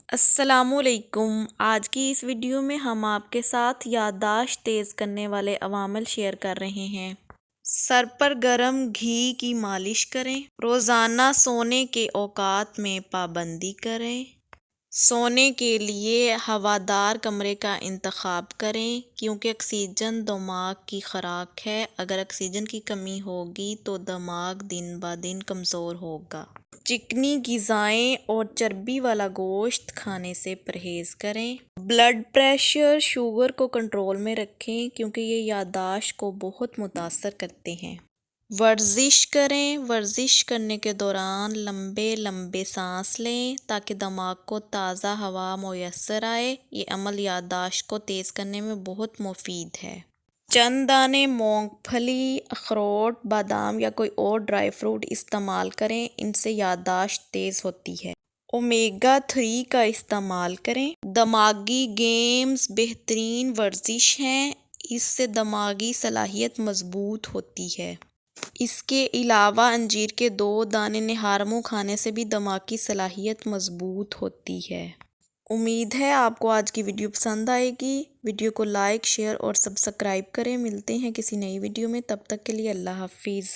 السلام علیکم۔ آج کی اس ویڈیو میں ہم آپ کے ساتھ یادداشت تیز کرنے والے عوامل شیئر کر رہے ہیں۔ سر پر گرم گھی کی مالش کریں۔ روزانہ سونے کے اوقات میں پابندی کریں۔ سونے کے لیے ہوادار کمرے کا انتخاب کریں کیونکہ آکسیجن دماغ کی خوراک ہے۔ اگر آکسیجن کی کمی ہوگی تو دماغ دن بہ دن کمزور ہوگا۔ چکنی غذائیں اور چربی والا گوشت کھانے سے پرہیز کریں۔ بلڈ پریشر، شوگر کو کنٹرول میں رکھیں کیونکہ یہ یادداشت کو بہت متاثر کرتے ہیں۔ ورزش کریں۔ ورزش کرنے کے دوران لمبے لمبے سانس لیں تاکہ دماغ کو تازہ ہوا میسر آئے۔ یہ عمل یادداشت کو تیز کرنے میں بہت مفید ہے۔ چند دانے مونگ پھلی، اخروٹ، بادام یا کوئی اور ڈرائی فروٹ استعمال کریں، ان سے یادداشت تیز ہوتی ہے۔ اومیگا 3 کا استعمال کریں۔ دماغی گیمز بہترین ورزش ہیں، اس سے دماغی صلاحیت مضبوط ہوتی ہے۔ اس کے علاوہ انجیر کے 2 دانے نہار منہ کھانے سے بھی دماغی صلاحیت مضبوط ہوتی ہے۔ امید ہے آپ کو آج کی ویڈیو پسند آئے گی۔ ویڈیو کو لائک، شیئر اور سبسکرائب کریں۔ ملتے ہیں کسی نئی ویڈیو میں، تب تک کے لیے اللہ حافظ۔